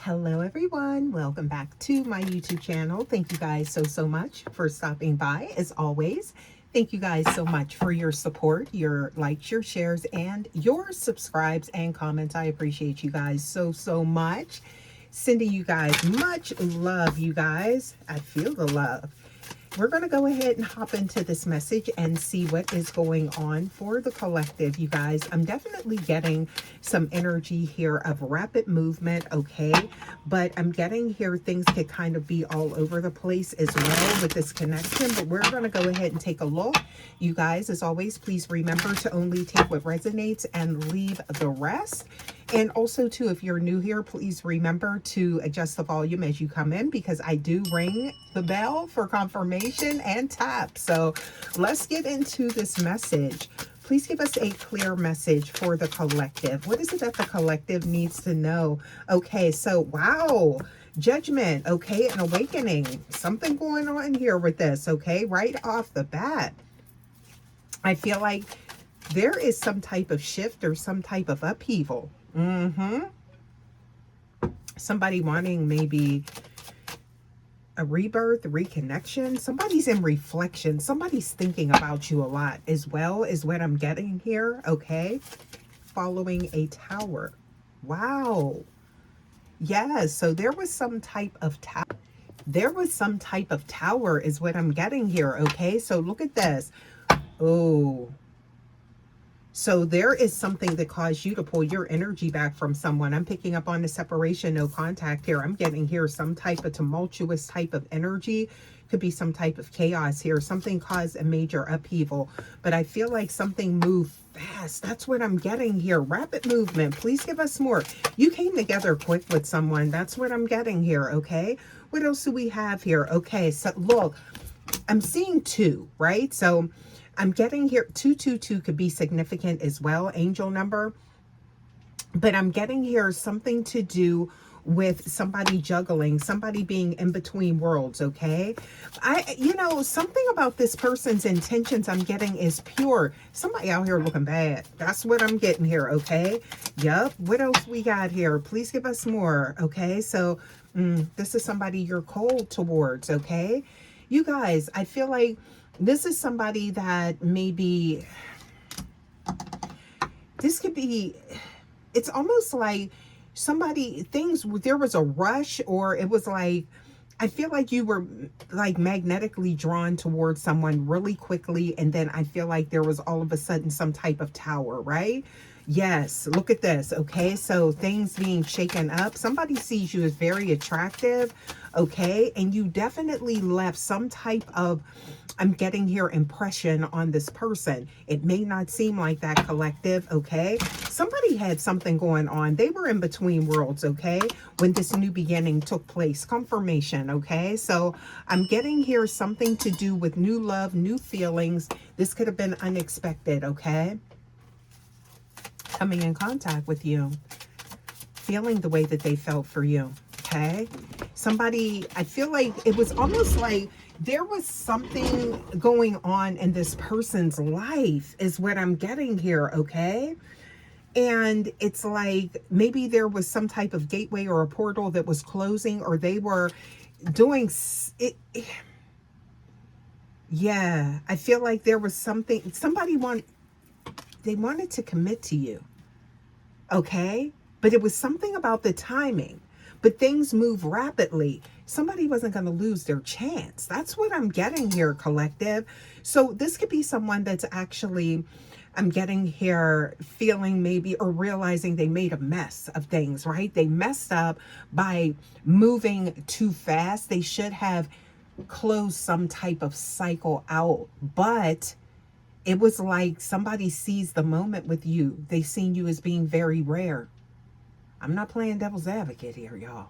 Hello everyone, welcome back to my YouTube channel. Thank you guys so much for stopping by. As always, thank you guys so much for your support, your likes, your shares, and your subscribes and comments. I appreciate you guys so much. Sending you guys much love, you guys. I feel the love. We're going to go ahead and hop into this message and see what is going on for the collective, you guys. I'm definitely getting some energy here of rapid movement, okay? But I'm getting here things could kind of be all over the place as well with this connection. But we're going to go ahead and take a look. You guys, as always, please remember to only take what resonates and leave the rest. And also, too, if you're new here, please remember to adjust the volume as you come in, because I do ring the bell for confirmation and tap. So let's get into this message. Please give us a clear message for the collective. What is it that the collective needs to know? Okay, so wow, judgment, okay, an awakening. Something going on here with this, okay, right off the bat. I feel like there is some type of shift or some type of upheaval. Somebody wanting maybe a rebirth, a reconnection. Somebody's in reflection. Somebody's thinking about you a lot as well, is what I'm getting here. Okay. Following a tower. Wow. Yes. So there was some type of tower. There was some type of tower is what I'm getting here. Okay. So look at this. Oh. So there is something that caused you to pull your energy back from someone. I'm picking up on the separation, no contact here. I'm getting here some type of tumultuous type of energy. Could be some type of chaos here. Something caused a major upheaval. But I feel like something moved fast. That's what I'm getting here. Rapid movement. Please give us more. You came together quick with someone. That's what I'm getting here, okay? What else do we have here? Okay, so look, I'm seeing two, right? So I'm getting here 222 could be significant as well, angel number. But I'm getting here something to do with somebody juggling, somebody being in between worlds, okay? Something about this person's intentions I'm getting is pure. Somebody out here looking bad. That's what I'm getting here, okay? Yup. What else we got here? Please give us more, okay? So this is somebody you're cold towards, okay? You guys, I feel like this is somebody that maybe, this could be, it's almost like there was a rush, or it was like, I feel like you were like magnetically drawn towards someone really quickly. And then I feel like there was all of a sudden some type of tower, right? Yes, look at this, okay? So things being shaken up. Somebody sees you as very attractive, okay? And you definitely left some type of, I'm getting here, impression on this person. It may not seem like that, collective, okay? Somebody had something going on. They were in between worlds, okay? When this new beginning took place. Confirmation, okay? So I'm getting here something to do with new love, new feelings. This could have been unexpected, okay? Coming in contact with you, feeling the way that they felt for you, okay? Somebody, I feel like it was almost like there was something going on in this person's life is what I'm getting here, okay? And it's like maybe there was some type of gateway or a portal that was closing, or they were doing it. Yeah, I feel like there was something, they wanted to commit to you, okay? But it was something about the timing. But things move rapidly. Somebody wasn't going to lose their chance. That's what I'm getting here, collective. So this could be someone that's actually, I'm getting here feeling maybe, or realizing they made a mess of things, right? They messed up by moving too fast. They should have closed some type of cycle out, but it was like somebody sees the moment with you. They seen you as being very rare. I'm not playing devil's advocate here, y'all.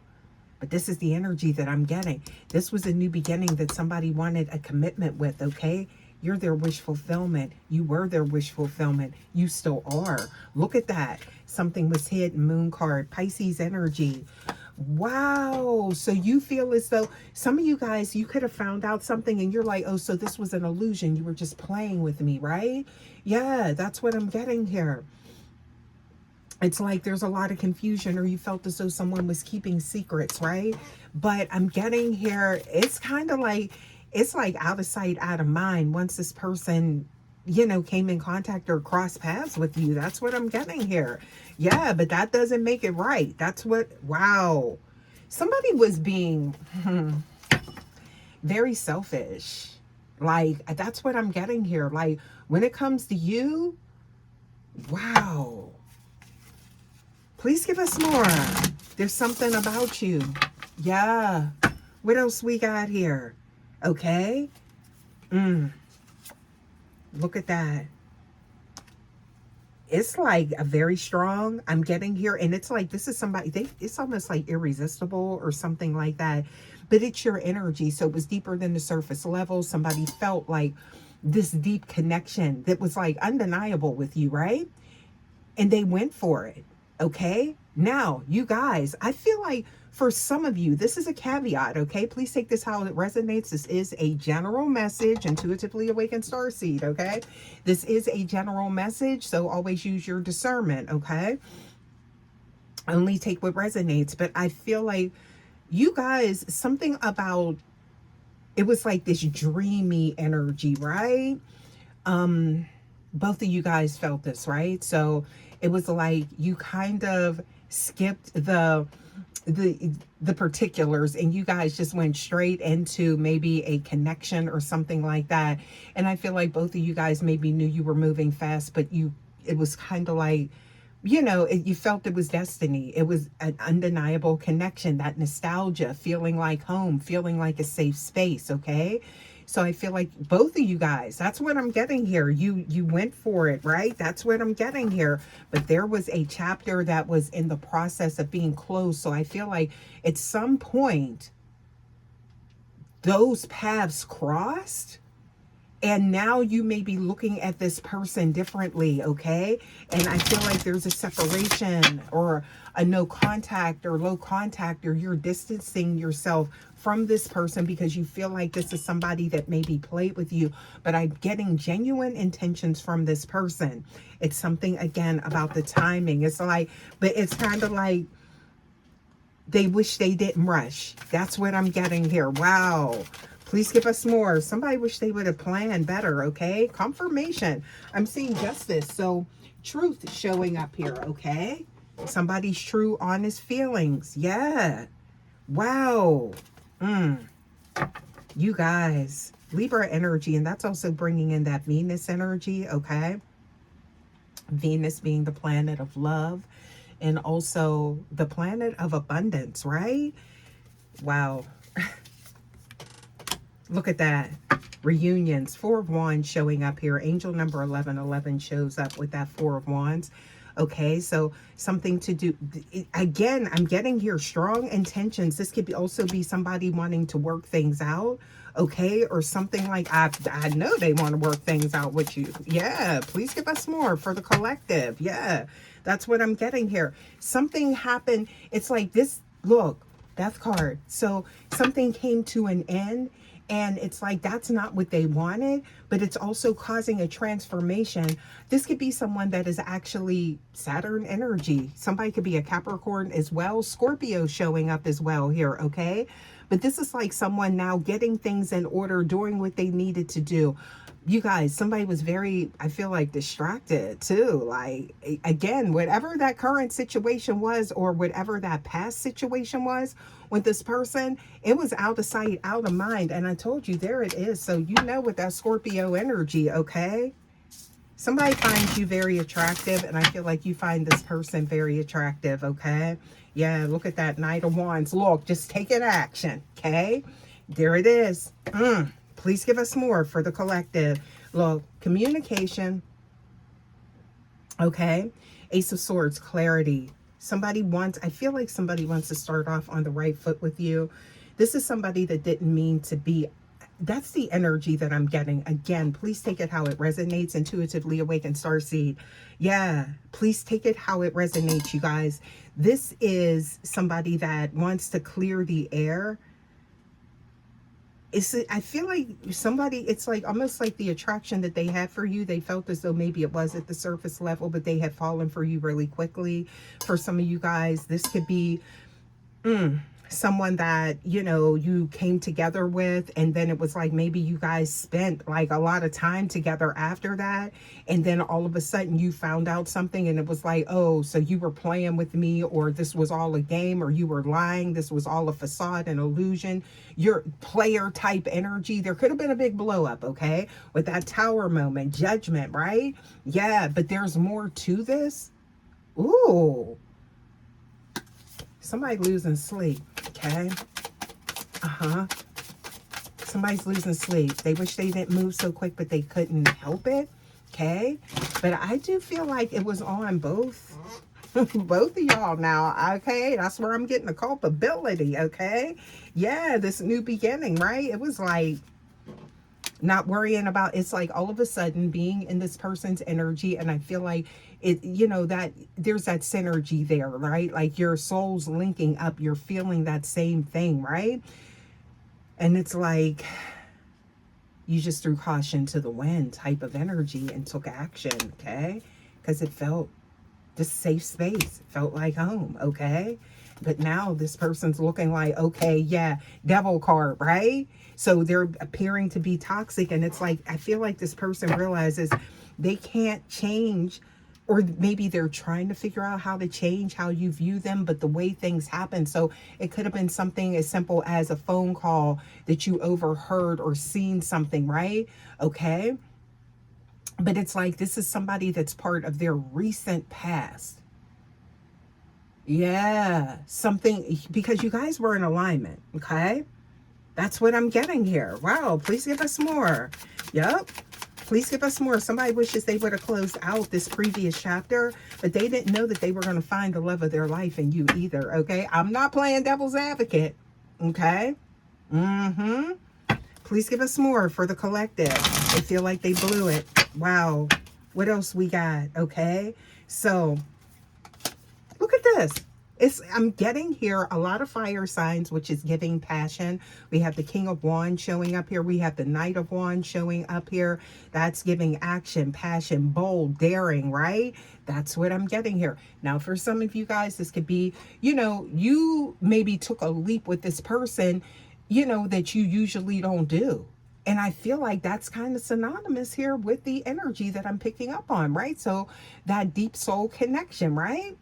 But this is the energy that I'm getting. This was a new beginning that somebody wanted a commitment with, okay? You're their wish fulfillment. You were their wish fulfillment. You still are. Look at that. Something was hidden. Moon card. Pisces energy. Wow. So you feel as though some of you guys, you could have found out something and you're like, oh, so this was an illusion. You were just playing with me, right? Yeah, that's what I'm getting here. It's like there's a lot of confusion, or you felt as though someone was keeping secrets, right? But I'm getting here, it's kind of like, it's like out of sight, out of mind once this person, came in contact or crossed paths with you. That's what I'm getting here. Yeah, but that doesn't make it right. That's what, wow. Somebody was being very selfish. Like, that's what I'm getting here. Like, when it comes to you, wow. Please give us more. There's something about you. Yeah. What else we got here? Okay. Look at that. It's like a very strong, I'm getting here. And it's like, this is somebody, it's almost like irresistible or something like that. But it's your energy. So it was deeper than the surface level. Somebody felt like this deep connection that was like undeniable with you, right? And they went for it. Okay. Now, you guys, I feel like for some of you, this is a caveat. Okay. Please take this how it resonates. This is a general message, intuitively awakened starseed. Okay. This is a general message. So always use your discernment. Okay. Only take what resonates. But I feel like you guys, something about, it was like this dreamy energy, right? Both of you guys felt this, right? So it was like you kind of skipped the particulars, and you guys just went straight into maybe a connection or something like that. And I feel like both of you guys maybe knew you were moving fast, but it was kind of like, you felt it was destiny. It was an undeniable connection, that nostalgia, feeling like home, feeling like a safe space. Okay. So I feel like both of you guys, that's what I'm getting here. You went for it, right? That's what I'm getting here. But there was a chapter that was in the process of being closed. So I feel like at some point, those paths crossed. And now you may be looking at this person differently, okay? And I feel like there's a separation or a no contact or low contact, or you're distancing yourself from this person because you feel like this is somebody that maybe played with you. But I'm getting genuine intentions from this person. It's something, again, about the timing. It's like, but it's kind of like they wish they didn't rush. That's what I'm getting here. Wow. Please give us more. Somebody wish they would have planned better, okay? Confirmation. I'm seeing justice. So truth showing up here, okay? Somebody's true, honest feelings. Yeah. Wow. You guys. Libra energy. And that's also bringing in that Venus energy, okay? Venus being the planet of love. And also the planet of abundance, right? Wow. Look at that. Reunions. Four of Wands showing up here. Angel number 1111 shows up with that Four of Wands. Okay, so something to do. Again, I'm getting here strong intentions. This could also be somebody wanting to work things out. Okay, or something like, I know they want to work things out with you. Yeah, please give us more for the collective. Yeah, that's what I'm getting here. Something happened. It's like this. Look, Death card. So something came to an end. And it's like, that's not what they wanted, but it's also causing a transformation. This could be someone that is actually Saturn energy. Somebody could be a Capricorn as well. Scorpio showing up as well here, okay? But this is like someone now getting things in order, doing what they needed to do. You guys, somebody was very, I feel like, distracted too. Like, again, whatever that current situation was, or whatever that past situation was with this person, it was out of sight, out of mind. And I told you, there it is. So you know, with that Scorpio energy, okay? Somebody finds you very attractive, and I feel like you find this person very attractive, okay? Yeah, look at that Knight of Wands. Look, just taking action, okay? There it is. Please give us more for the collective. Look, communication, okay? Ace of Swords, clarity. Somebody wants, I feel like somebody wants to start off on the right foot with you. This is somebody that didn't mean to be. That's the energy that I'm getting. Again, please take it how it resonates. Intuitively awakened starseed. Yeah, please take it how it resonates, you guys. This is somebody that wants to clear the air. I feel like somebody, it's like almost like the attraction that they had for you, they felt as though maybe it was at the surface level, but they had fallen for you really quickly. For some of you guys, this could be someone that, you know, you came together with, and then it was like maybe you guys spent like a lot of time together after that, and then all of a sudden you found out something and it was like, oh, so you were playing with me, or this was all a game, or you were lying, this was all a facade, an illusion, your player type energy. There could have been a big blow up, okay, with that tower moment, judgment, right? Yeah, but there's more to this. Ooh, somebody losing sleep, okay? Somebody's losing sleep. They wish they didn't move so quick, but they couldn't help it, okay? But I do feel like it was on both both of y'all now, okay? That's where I'm getting the culpability, okay? Yeah, this new beginning, right? It was like not worrying about, it's like all of a sudden being in this person's energy, and I feel like it, you know, that there's that synergy there, right? Like your souls linking up, you're feeling that same thing, right? And it's like you just threw caution to the wind type of energy and took action, okay? Because it felt this safe space, it felt like home, okay? But now this person's looking like, okay, yeah, devil card, right? So they're appearing to be toxic, and it's like, I feel like this person realizes they can't change, or maybe they're trying to figure out how to change how you view them, but the way things happen. So it could have been something as simple as a phone call that you overheard or seen something, right? Okay. But it's like, this is somebody that's part of their recent past. Yeah, something, because you guys were in alignment, okay? That's what I'm getting here. Wow, please give us more. Yep. Please give us more. Somebody wishes they would have closed out this previous chapter, but they didn't know that they were going to find the love of their life in you either, okay? I'm not playing devil's advocate, okay? Please give us more for the collective. They feel like they blew it. Wow. What else we got, okay? So, look at this. I'm getting here a lot of fire signs, which is giving passion. We have the King of Wands showing up here. We have the Knight of Wands showing up here. That's giving action, passion, bold, daring, right? That's what I'm getting here. Now, for some of you guys, this could be, you know, you maybe took a leap with this person, you know, that you usually don't do. And I feel like that's kind of synonymous here with the energy that I'm picking up on, right? So that deep soul connection, right?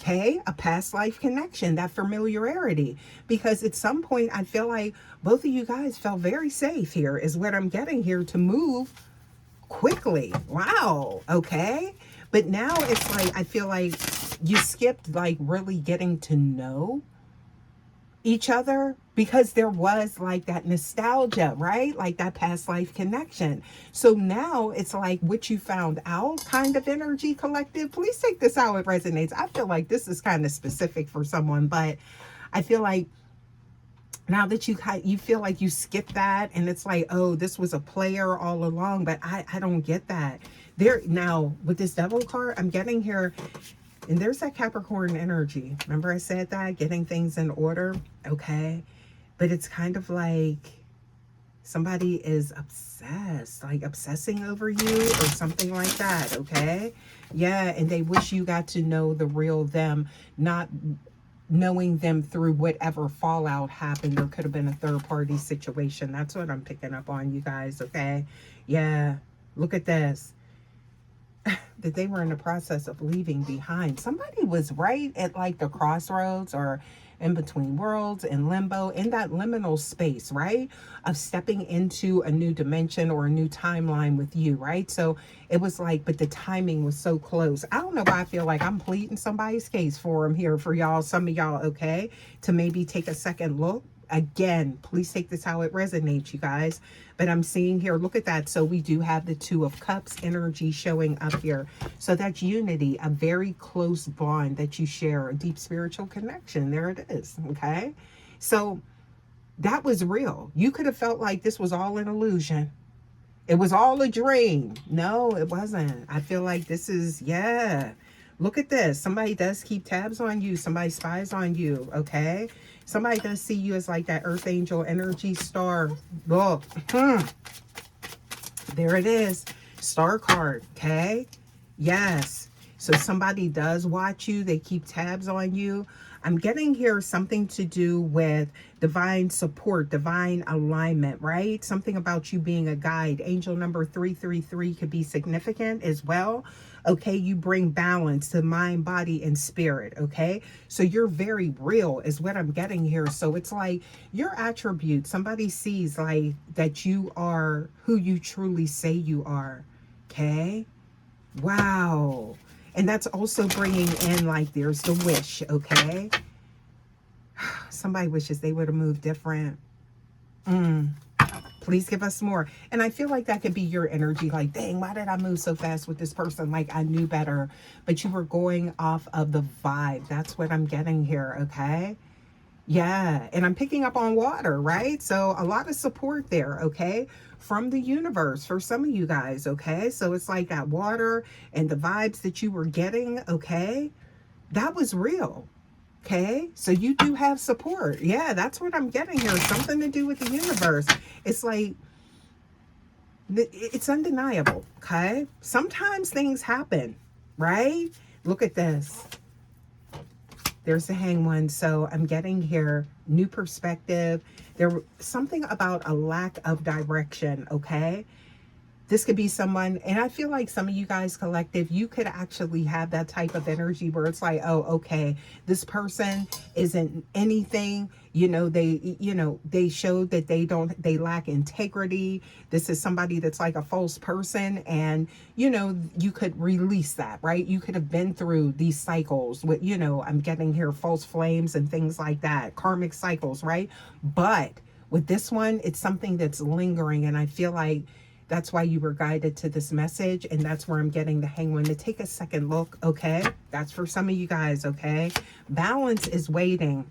Okay, a past life connection, that familiarity, because at some point I feel like both of you guys felt very safe here, is what I'm getting here, to move quickly. Wow, okay. But now it's like, I feel like you skipped like really getting to know each other, because there was like that nostalgia, right? Like that past life connection. So now it's like what you found out kind of energy, collective. Please take this how it resonates. I feel like this is kind of specific for someone, but I feel like now that you feel like you skipped that, and it's like, oh, this was a player all along, but I don't get that. There now with this devil card, I'm getting here. And there's that Capricorn energy. Remember I said that? Getting things in order. Okay. But it's kind of like somebody is obsessed, like obsessing over you or something like that. Okay. Yeah. And they wish you got to know the real them, not knowing them through whatever fallout happened. There could have been a third party situation. That's what I'm picking up on, you guys. Okay. Yeah. Look at this. That they were in the process of leaving behind. Somebody was right at like the crossroads, or in between worlds, in limbo, in that liminal space, right? Of stepping into a new dimension or a new timeline with you, right? So it was like, but the timing was so close. I don't know why I feel like I'm pleading somebody's case for them here for y'all, some of y'all, okay? To maybe take a second look. Again, please take this how it resonates, you guys. But I'm seeing here, look at that. So we do have the Two of Cups energy showing up here. So that's unity, a very close bond that you share, a deep spiritual connection. There it is, okay? So that was real. You could have felt like this was all an illusion. It was all a dream. No, it wasn't. I feel like this is, yeah. Look at this. Somebody does keep tabs on you. Somebody spies on you, okay? Somebody does see you as like that earth angel energy star. Look, there it is. Star card, okay? Yes. So somebody does watch you. They keep tabs on you. I'm getting here something to do with divine support, divine alignment, right? Something about you being a guide. Angel number 333 could be significant as well. Okay, you bring balance to mind, body, and spirit, okay? So you're very real is what I'm getting here. So it's like your attribute, somebody sees like that you are who you truly say you are, okay? Wow. And that's also bringing in like there's the wish, okay? Somebody wishes they would have moved different. Please give us more. And I feel like that could be your energy. Like, dang, why did I move so fast with this person? Like, I knew better. But you were going off of the vibe. That's what I'm getting here, okay? Yeah. And I'm picking up on water, right? So a lot of support there, okay? From the universe for some of you guys, okay? So it's like that water and the vibes that you were getting, okay? That was real. Okay, so you do have support. Yeah, that's what I'm getting here. Something to do with the universe. It's like, it's undeniable, okay? Sometimes things happen, right? Look at this. There's the Hanged One. So I'm getting here new perspective. There something about a lack of direction, okay? This could be someone, and I feel like some of you guys collective, you could actually have that type of energy where it's like, oh, okay, this person isn't anything, they showed that they lack integrity. This is somebody that's like a false person, and, you could release that, right? You could have been through these cycles with, I'm getting here false flames and things like that, karmic cycles, right? But with this one, it's something that's lingering, and I feel like that's why you were guided to this message, and that's where I'm getting the Hanged One. To take a second look, okay? That's for some of you guys, okay? Balance is waiting.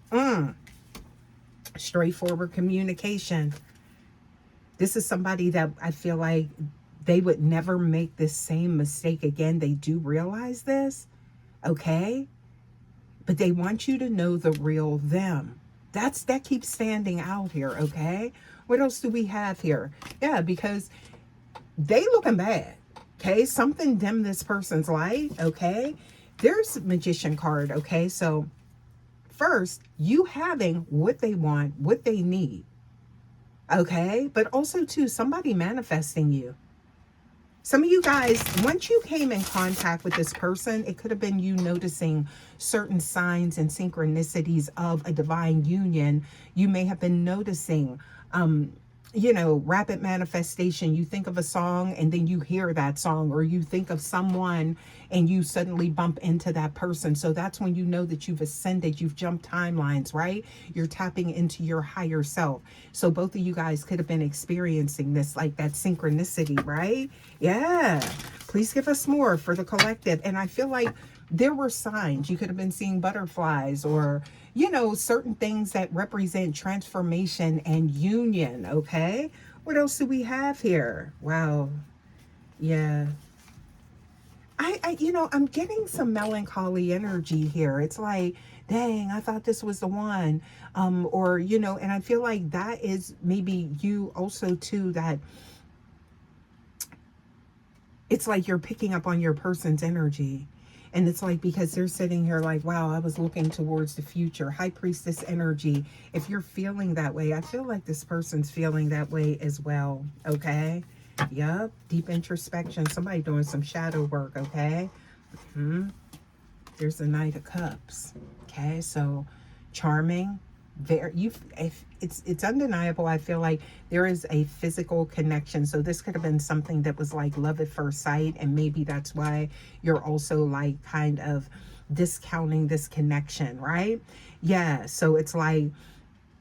Straightforward communication. This is somebody that I feel like they would never make this same mistake again. They do realize this, okay? But they want you to know the real them. That keeps standing out here, okay? What else do we have here? Yeah, because they looking bad, okay? Something dimmed this person's light, okay? There's a Magician card, okay? So first, you having what they want, what they need, okay? But also, too, somebody manifesting you. Some of you guys, once you came in contact with this person, it could have been you noticing certain signs and synchronicities of a divine union. You may have been noticing rapid manifestation. You think of a song and then you hear that song, or you think of someone and you suddenly bump into that person. So that's when you know that you've ascended, you've jumped timelines, right? You're tapping into your higher self. So both of you guys could have been experiencing this, like that synchronicity, right? Yeah. Please give us more for the collective. And I feel like there were signs. You could have been seeing butterflies, or certain things that represent transformation and union, okay? What else do we have here? Wow. Yeah. I'm getting some melancholy energy here. It's like, dang, I thought this was the one. And I feel like that is maybe you also too, that it's like you're picking up on your person's energy. And it's like, because they're sitting here like, wow, I was looking towards the future. High Priestess energy. If you're feeling that way, I feel like this person's feeling that way as well. Okay. Yep. Deep introspection. Somebody doing some shadow work. Okay. There's the Knight of Cups. Okay. So charming. It's undeniable. I feel like there is a physical connection. So this could have been something that was like love at first sight, and maybe that's why you're also like kind of discounting this connection, right? Yeah. So it's like,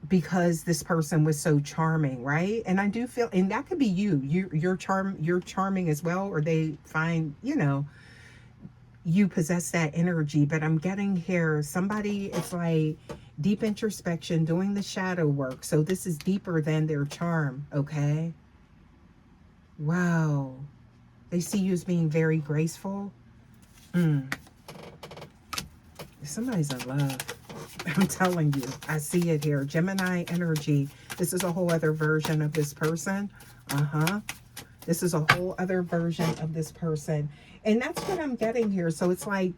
because this person was so charming, right? And I do feel, and that could be you're charming as well, or they find you possess that energy. But I'm getting here somebody, it's like deep introspection, doing the shadow work. So this is deeper than their charm, okay? Wow. They see you as being very graceful. Somebody's in love. I'm telling you, I see it here. Gemini energy. This is a whole other version of this person. This is a whole other version of this person. And that's what I'm getting here. So it's like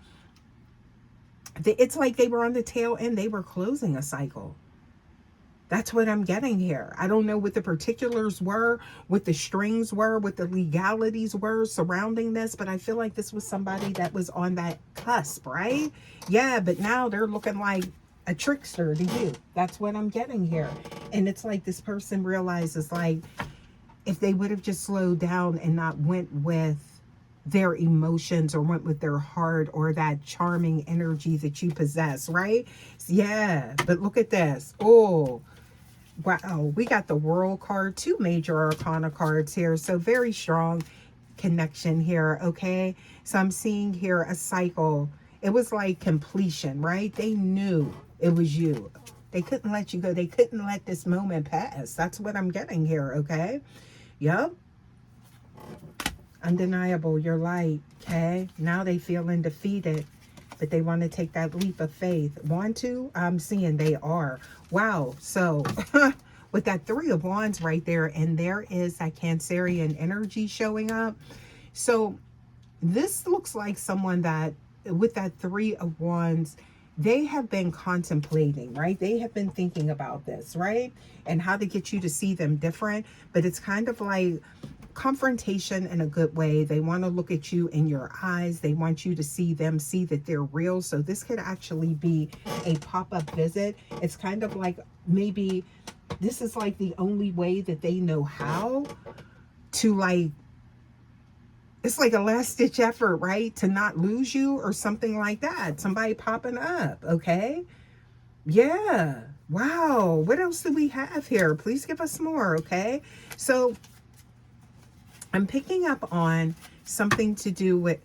they were on the tail end. They were closing a cycle. That's what I'm getting here. I don't know what the particulars were, what the strings were, what the legalities were surrounding this, but I feel like this was somebody that was on that cusp, right? Yeah, but now they're looking like a trickster to you. That's what I'm getting here. And it's like this person realizes, like, if they would have just slowed down and not went with their emotions or went with their heart or that charming energy that you possess, right? Yeah, but look at this. Oh, wow, we got the World card, 2 major arcana cards here. So very strong connection here, okay? So I'm seeing here a cycle. It was like completion, right? They knew it was you. They couldn't let you go. They couldn't let this moment pass. That's what I'm getting here, okay? Yep. Undeniable, you're light, okay? Now they feeling defeated, but they want to take that leap of faith. Want to? I'm seeing they are. Wow. So with that 3 of Wands right there, and there is that Cancerian energy showing up. So this looks like someone that, with that 3 of Wands, they have been contemplating, right? They have been thinking about this, right? And how to get you to see them different. But it's kind of like confrontation in a good way. They want to look at you in your eyes. They want you to see them, see that they're real. So this could actually be a pop-up visit. It's kind of like maybe this is like the only way that they know how to, like, it's like a last-ditch effort, right? To not lose you or something like that. Somebody popping up, okay? Yeah. Wow. What else do we have here? Please give us more, okay? So I'm picking up on something to do with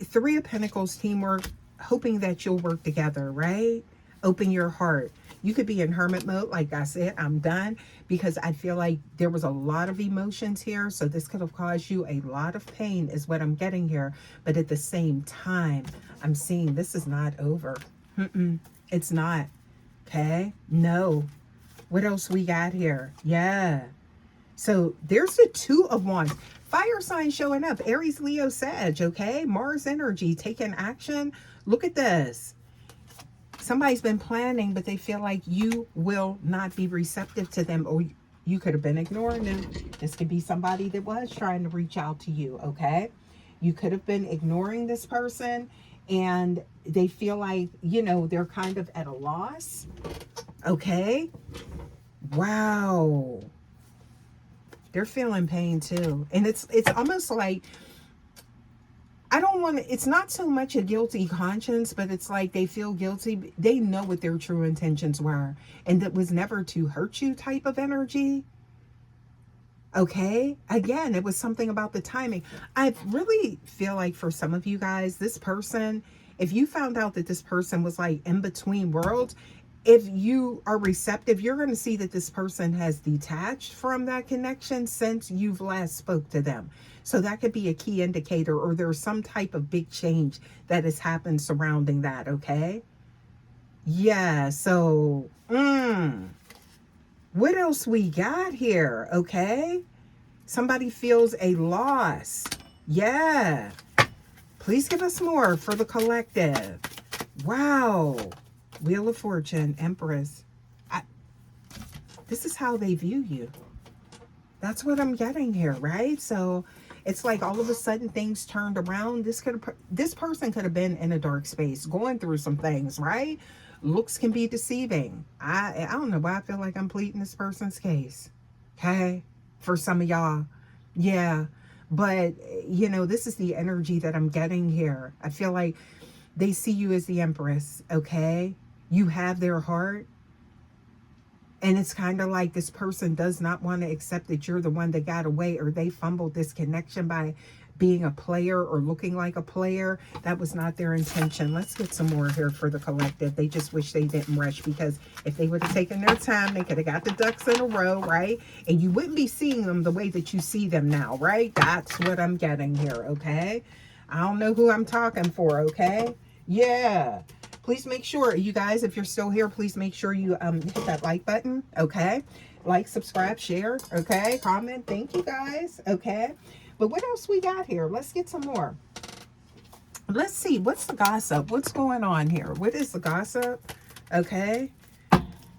3 of Pentacles, teamwork, hoping that you'll work together, right? Open your heart. You could be in hermit mode. Like I said, I'm done, because I feel like there was a lot of emotions here. So this could have caused you a lot of pain is what I'm getting here. But at the same time, I'm seeing this is not over. It's not. Okay? No. What else we got here? Yeah. So there's the 2 of Wands. Fire sign showing up. Aries, Leo, Sag, okay? Mars energy, taking action. Look at this. Somebody's been planning, but they feel like you will not be receptive to them, or you could have been ignoring them. This could be somebody that was trying to reach out to you, okay? You could have been ignoring this person, and they feel like, you know, they're kind of at a loss, okay? Wow. They're feeling pain too. And it's almost like, I don't want to, it's not so much a guilty conscience, but it's like they feel guilty. They know what their true intentions were. And that was never to hurt you type of energy. Okay. Again, it was something about the timing. I really feel like for some of you guys, this person, if you found out that this person was like in between worlds, if you are receptive, you're going to see that this person has detached from that connection since you've last spoke to them. So that could be a key indicator, or there's some type of big change that has happened surrounding that, okay? Yeah, so, what else we got here, okay? Somebody feels a loss. Yeah. Please give us more for the collective. Wow. Wheel of Fortune, Empress. This is how they view you. That's what I'm getting here, right? So it's like all of a sudden things turned around. This person could have been in a dark space, going through some things, right? Looks can be deceiving. I don't know why I feel like I'm pleading this person's case. Okay? For some of y'all. Yeah. But, you know, this is the energy that I'm getting here. I feel like they see you as the Empress, okay? You have their heart. And it's kind of like this person does not want to accept that you're the one that got away, or they fumbled this connection by being a player or looking like a player. That was not their intention. Let's get some more here for the collective. They just wish they didn't rush, because if they would have taken their time, they could have got the ducks in a row, right? And you wouldn't be seeing them the way that you see them now, right? That's what I'm getting here, okay? I don't know who I'm talking for, okay? Yeah. Please make sure, you guys, if you're still here, please make sure you hit that like button, okay? Like, subscribe, share, okay? Comment. Thank you, guys, okay? But what else we got here? Let's get some more. Let's see. What's the gossip? What's going on here? What is the gossip? Okay.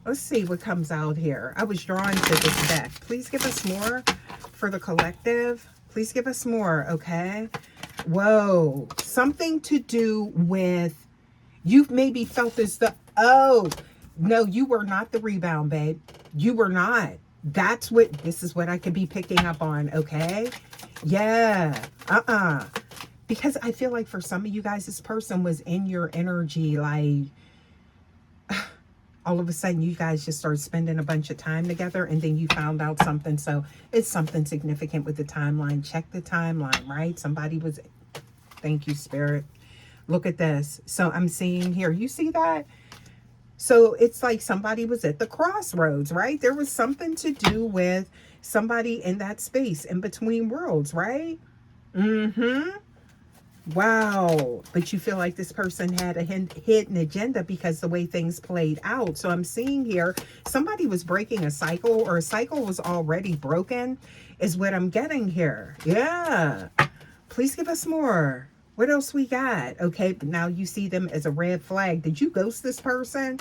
Let's see what comes out here. I was drawn to this deck. Please give us more for the collective. Please give us more, okay? Whoa. Something to do with, you've maybe felt as the, oh, no, you were not the rebound, babe. You were not. That's what, this is what I could be picking up on, okay? Yeah. Because I feel like for some of you guys, this person was in your energy, like, all of a sudden you guys just started spending a bunch of time together, and then you found out something. So it's something significant with the timeline. Check the timeline, right? Somebody was, thank you, Spirit. Look at this. So I'm seeing here, you see that? So it's like somebody was at the crossroads, right? There was something to do with somebody in that space in between worlds, right? Wow. But you feel like this person had a hidden agenda because the way things played out. So I'm seeing here, somebody was breaking a cycle, or a cycle was already broken, is what I'm getting here. Yeah. Please give us more. What else we got? Okay, but now you see them as a red flag. Did you ghost this person?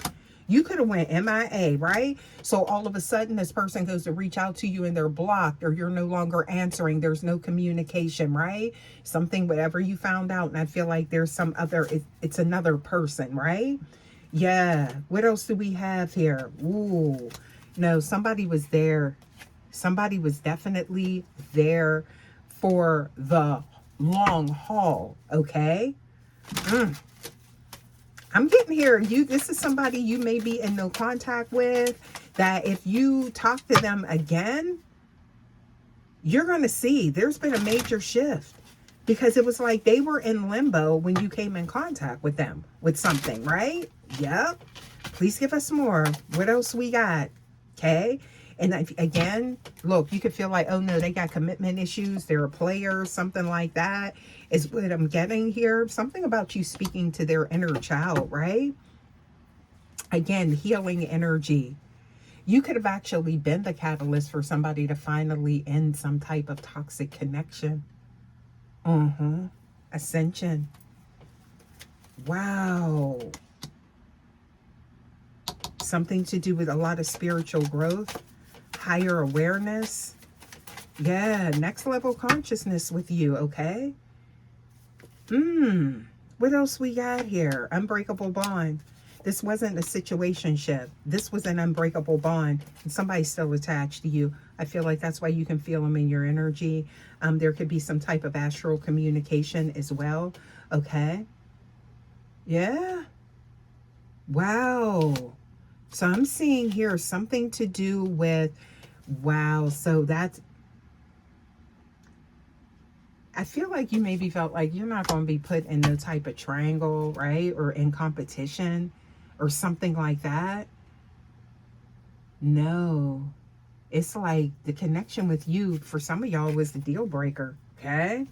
You could have went MIA, right? So all of a sudden, this person goes to reach out to you and they're blocked, or you're no longer answering. There's no communication, right? Something, whatever you found out. And I feel like there's some other, it's another person, right? Yeah. What else do we have here? Ooh, no, somebody was there. Somebody was definitely there for the long haul, okay? I'm getting here, this is somebody you may be in no contact with, that if you talk to them again, you're going to see there's been a major shift, because it was like they were in limbo when you came in contact with them with something, right? Yep. Please give us more. What else we got? Okay. And again, look, you could feel like, oh no, they got commitment issues. They're a player, something like that is what I'm getting here. Something about you speaking to their inner child, right? Again, healing energy. You could have actually been the catalyst for somebody to finally end some type of toxic connection. Ascension. Wow. Something to do with a lot of spiritual growth. Higher awareness. Yeah, next level consciousness with you, okay? What else we got here? Unbreakable bond. This wasn't a situationship. This was an unbreakable bond. And somebody's still attached to you. I feel like that's why you can feel them in your energy. There could be some type of astral communication as well, okay? Yeah. Wow. So I'm seeing here something to do with, wow, so that's, I feel like you maybe felt like you're not going to be put in no type of triangle, right? Or in competition or something like that. No. It's like the connection with you, for some of y'all, was the deal breaker, okay?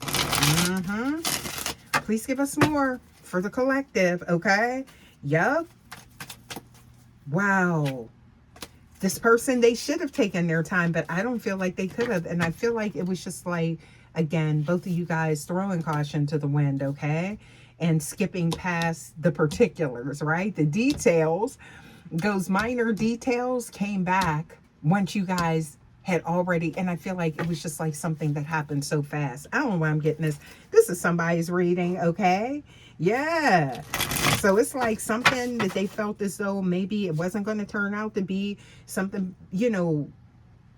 Please give us more for the collective, okay? Yup. Wow. This person, they should have taken their time, but I don't feel like they could have. And I feel like it was just like, again, both of you guys throwing caution to the wind, okay? And skipping past the particulars, right? The details, those minor details came back once you guys had already, and I feel like it was just like something that happened so fast. I don't know why I'm getting this. This is somebody's reading, okay? Yeah. So it's like something that they felt as though maybe it wasn't going to turn out to be something, you know,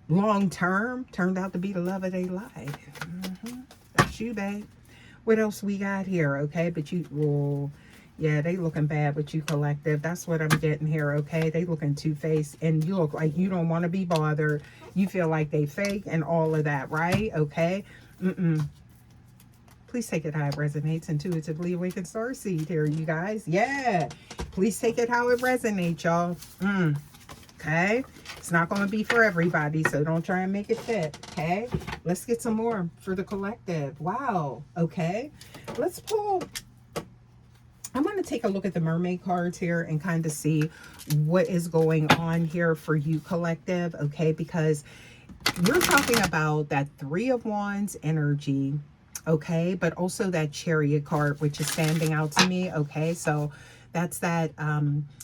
long term, turned out to be the love of their life. That's you, babe. What else we got here? Okay, but you, well, yeah, they looking bad with you, collective. That's what I'm getting here, okay? They looking two-faced, and you look like you don't want to be bothered. You feel like they fake and all of that, right? Okay? Please take it how it resonates. Intuitively awakened star seed here, you guys. Yeah. Please take it how it resonates, y'all. Okay? It's not going to be for everybody, so don't try and make it fit, okay? Let's get some more for the collective. Wow. Okay. Let's pull I want to take a look at the mermaid cards here and kind of see what is going on here for you, collective, okay? Because we're talking about that Three of Wands energy, okay? But also that Chariot card, which is standing out to me, okay? So that's that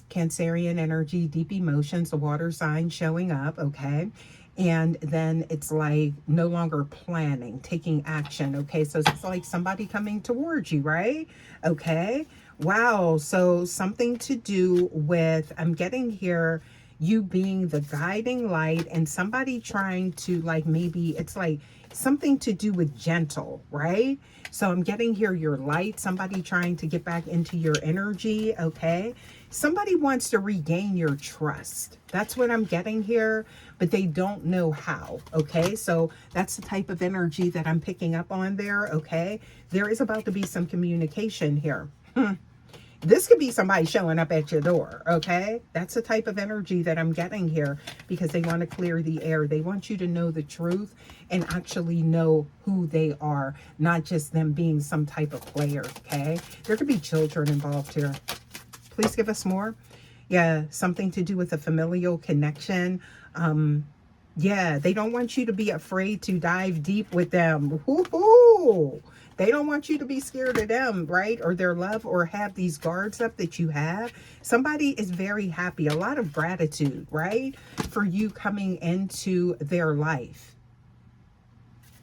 Cancerian energy, deep emotions, the water sign showing up, okay? And then it's like no longer planning, taking action, okay? So it's like somebody coming towards you, right? Okay. Wow. So something to do with, I'm getting here, you being the guiding light and somebody trying to, like, maybe it's like something to do with gentle, right? So I'm getting here your light, somebody trying to get back into your energy, okay? Somebody wants to regain your trust. That's what I'm getting here, but they don't know how, okay? So that's the type of energy that I'm picking up on there, okay? There is about to be some communication here. This could be somebody showing up at your door, okay? That's the type of energy that I'm getting here because they want to clear the air. They want you to know the truth and actually know who they are, not just them being some type of player, okay? There could be children involved here. Please give us more. Yeah, something to do with a familial connection. Yeah, they don't want you to be afraid to dive deep with them. Woo-hoo! They don't want you to be scared of them, right? Or their love, or have these guards up that you have. Somebody is very happy. A lot of gratitude, right? For you coming into their life.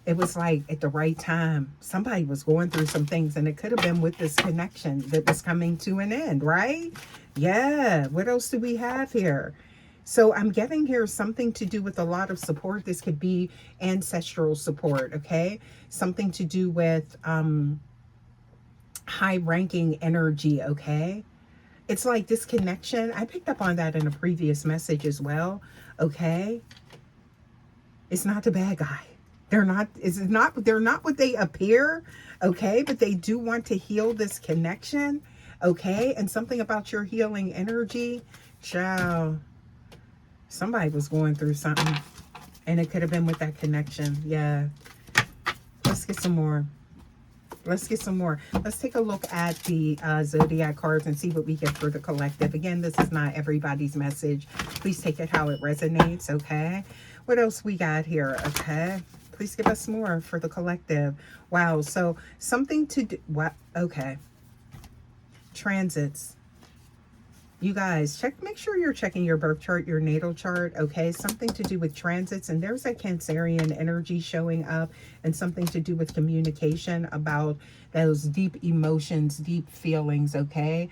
It was like at the right time. Somebody was going through some things, and it could have been with this connection that was coming to an end, right? Yeah. What else do we have here? So I'm getting here something to do with a lot of support. This could be ancestral support, okay? Something to do with high-ranking energy, okay? It's like this connection. I picked up on that in a previous message as well, okay? It's not the bad guy. They're not what they appear, okay? But they do want to heal this connection, okay? And something about your healing energy, child. Somebody was going through something, and it could have been with that connection. Yeah. Let's get some more. Let's get some more. Let's take a look at the zodiac cards and see what we get for the collective. Again, this is not everybody's message. Please take it how it resonates, okay? What else we got here, okay? Please give us more for the collective. Wow, so something to do, what? Okay. Transits. You guys, make sure you're checking your birth chart, your natal chart, okay? Something to do with transits, and there's that Cancerian energy showing up, and something to do with communication about those deep emotions, deep feelings, okay?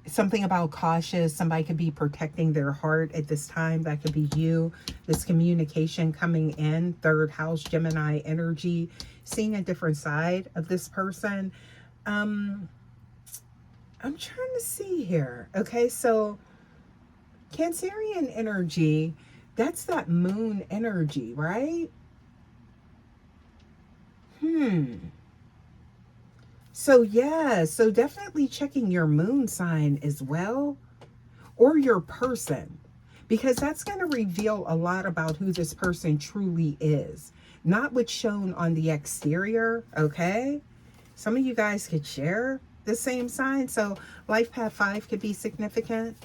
Something about cautious. Somebody could be protecting their heart at this time. That could be you. This communication coming in, third house, Gemini energy, seeing a different side of this person. I'm trying to see here. Okay, so Cancerian energy, that's that moon energy, right? So yeah, so definitely checking your moon sign as well, or your person, because that's going to reveal a lot about who this person truly is, not what's shown on the exterior, okay? Some of you guys could share the same sign. So life path 5 could be significant.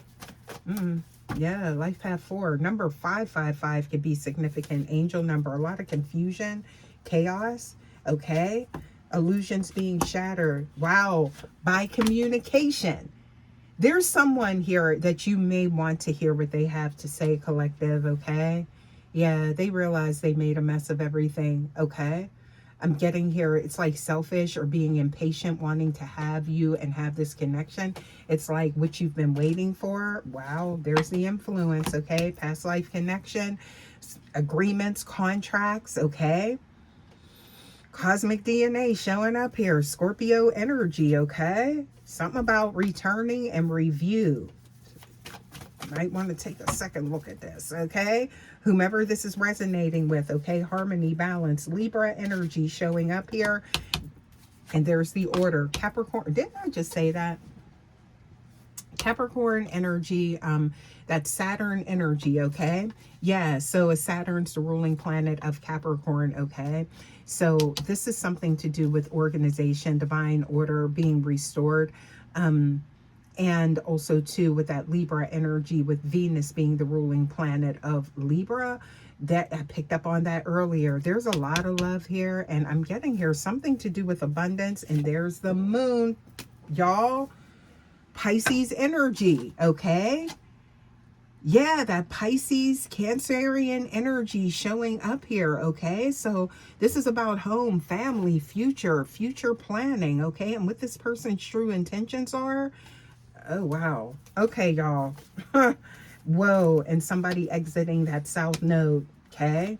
Yeah, life path 4. Number 555 could be significant. Angel number. A lot of confusion, chaos. Okay. Illusions being shattered. Wow. By communication. There's someone here that you may want to hear what they have to say, collective. Okay. Yeah, they realize they made a mess of everything. Okay. I'm getting here, it's like selfish or being impatient, wanting to have you and have this connection. It's like what you've been waiting for. Wow, there's the influence, okay? Past life connection, agreements, contracts, okay? Cosmic DNA showing up here. Scorpio energy, okay? Something about returning and review. Might want to take a second look at this, okay? Whomever this is resonating with, okay? Harmony, balance, Libra energy showing up here. And there's the order. Capricorn, didn't I just say that? Capricorn energy, that's Saturn energy, okay? Yeah, so Saturn's the ruling planet of Capricorn, okay? So this is something to do with organization, divine order being restored. And also too with that Libra energy, with Venus being the ruling planet of Libra. That I picked up on that earlier. There's a lot of love here, and I'm getting here something to do with abundance. And there's the moon, y'all. Pisces energy, okay? Yeah, that Pisces Cancerian energy showing up here, okay? So this is about home, family, future planning, okay? And what this person's true intentions are. Oh, wow. Okay, y'all. Whoa. And somebody exiting that south node, okay?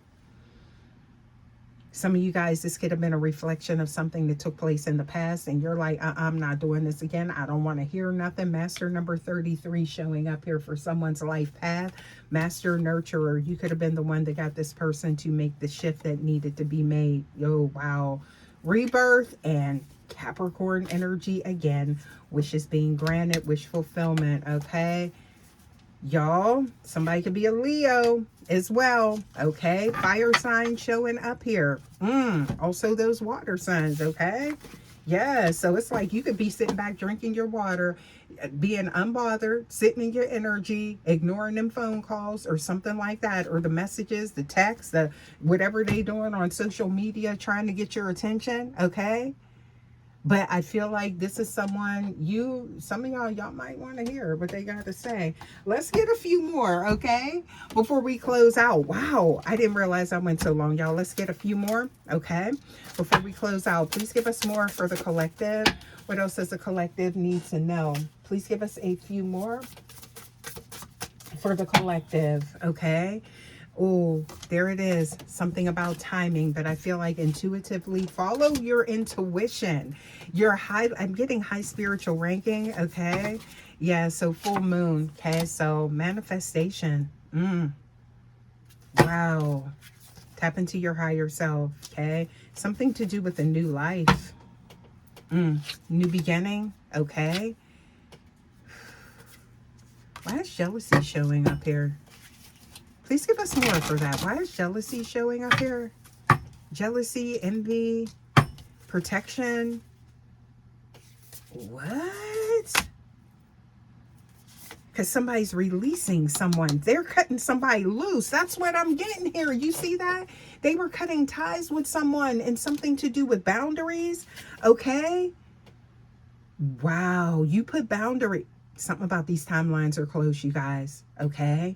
Some of you guys, this could have been a reflection of something that took place in the past, and you're like, I'm not doing this again. I don't want to hear nothing. Master number 33 showing up here for someone's life path. Master nurturer. You could have been the one that got this person to make the shift that needed to be made. Oh, wow. Rebirth and Capricorn energy again. Wishes being granted. Wish fulfillment, okay? Y'all, somebody could be a Leo as well, okay? Fire sign showing up here. Also those water signs, okay? Yeah, so it's like you could be sitting back drinking your water, being unbothered, sitting in your energy, ignoring them phone calls or something like that, or the messages, the texts, the whatever they doing on social media trying to get your attention, okay? But I feel like this is someone some of y'all might want to hear what they got to say. Let's get a few more, okay? Before we close out. Wow, I didn't realize I went so long, y'all. Let's get a few more, okay? Before we close out, please give us more for the collective. What else does the collective need to know? Please give us a few more for the collective, okay? Oh, there it is. Something about timing, but I feel like intuitively follow your intuition. I'm getting high spiritual ranking, okay? Yeah, so full moon, okay? So manifestation. Wow. Tap into your higher self, okay? Something to do with a new life. New beginning, okay? Why is jealousy showing up here? Please give us more for that. Why is jealousy showing up here? Jealousy, envy, protection. What? Because somebody's releasing someone. They're cutting somebody loose. That's what I'm getting here. You see that? They were cutting ties with someone and something to do with boundaries. Okay? Wow. You put boundary. Something about these timelines are close, you guys. Okay?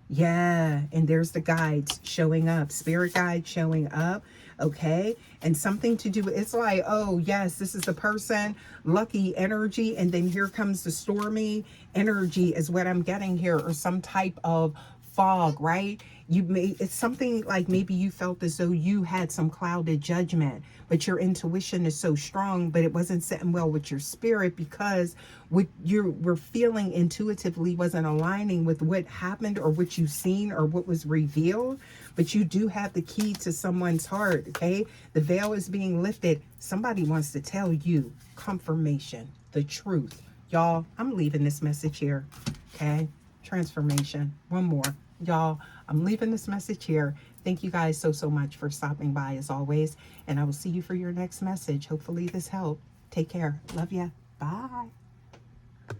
Yeah, and there's the guides showing up, spirit guide showing up, okay? And something to do with, it's like, oh, yes, this is the person, lucky energy, and then here comes the stormy energy is what I'm getting here, or some type of fog, right? It's something like maybe you felt as though you had some clouded judgment, but your intuition is so strong, but it wasn't sitting well with your spirit because what you were feeling intuitively wasn't aligning with what happened or what you've seen or what was revealed. But you do have the key to someone's heart, okay? The veil is being lifted. Somebody wants to tell you confirmation, the truth. Y'all, I'm leaving this message here, okay? Transformation. One more. Y'all, I'm leaving this message here. Thank you guys so much for stopping by as always. And I will see you for your next message. Hopefully this helped. Take care. Love ya. Bye.